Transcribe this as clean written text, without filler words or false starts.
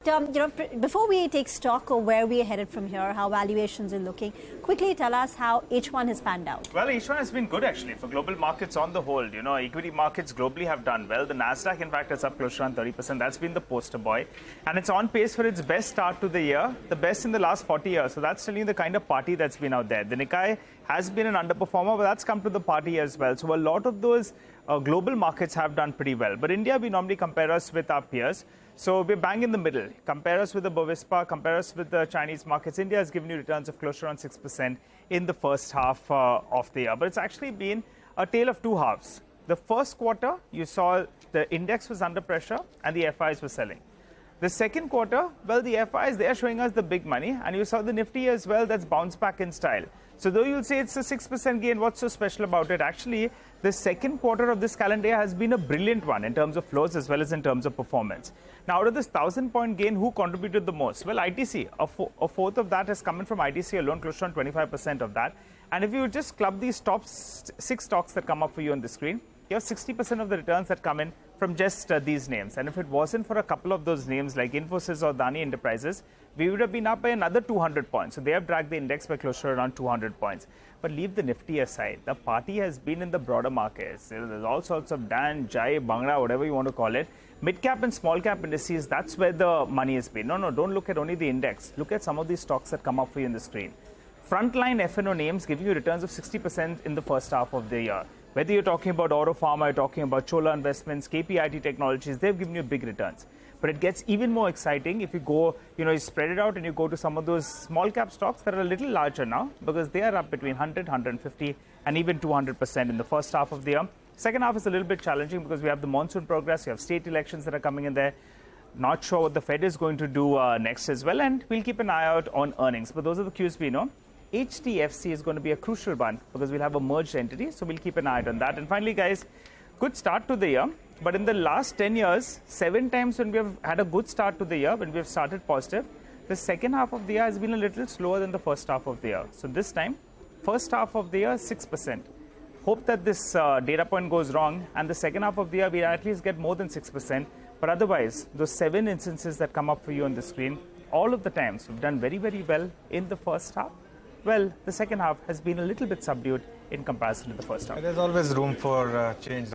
Before we take stock of where we are headed from here, how valuations are looking, quickly tell us how H1 has panned out. Well, H1 has been good actually for global markets on the whole. Equity markets globally have done well. The Nasdaq, in fact, is up close to around 30%. That's been the poster boy. And it's on pace for its best start to the year, the best in the last 40 years. So that's telling you the kind of party that's been out there. The Nikkei has been an underperformer, but that's come to the party as well. So a lot of those global markets have done pretty well. But India, we normally compare us with our peers. So we're bang in the middle. Compare us with the Bovespa, compare us with the Chinese markets. India has given you returns of close to around 6% in the first half of the year. But it's actually been a tale of two halves. The first quarter, you saw the index was under pressure and the FIs were selling. The second quarter, well, the FIs, they are showing us the big money. And you saw the Nifty as well, that's bounced back in style. So though you'll say it's a 6% gain, what's so special about it? Actually, the second quarter of this calendar year has been a brilliant one in terms of flows as well as in terms of performance. Now, out of this 1,000-point gain, who contributed the most? Well, ITC. A fourth of that has come in from ITC alone, close to 25% of that. And if you just club these top 6 stocks that come up for you on the screen, you have 60% of the returns that come in from just these names. And if it wasn't for a couple of those names like Infosys or Adani Enterprises, we would have been up by another 200 points. So they have dragged the index by close to around 200 points. But leave the Nifty aside. The party has been in the broader markets. There's all sorts of Dan, Jai, Bhangra, whatever you want to call it. Mid-cap and small-cap indices, that's where the money has been. No, don't look at only the index. Look at some of these stocks that come up for you on the screen. Frontline F&O names giving you returns of 60% in the first half of the year. Whether you're talking about Oro Pharma, you're talking about Chola Investments, KPIT Technologies, they've given you big returns. But it gets even more exciting if you go, you spread it out and you go to some of those small cap stocks that are a little larger now because they are up between 100, 150 and even 200% in the first half of the year. Second half is a little bit challenging because we have the monsoon progress, you have state elections that are coming in there. Not sure what the Fed is going to do next as well, and we'll keep an eye out on earnings. But those are the cues we know. HDFC is going to be a crucial one because we'll have a merged entity, so we'll keep an eye out on that. And finally, guys, good start to the year. But in the last 10 years, 7 times when we have had a good start to the year, when we have started positive, the second half of the year has been a little slower than the first half of the year. So this time, first half of the year, 6%. Hope that this data point goes wrong, and the second half of the year, we at least get more than 6%. But otherwise, those 7 instances that come up for you on the screen, all of the times we've done very, very well in the first half. Well, the second half has been a little bit subdued in comparison to the first half. There's always room for change.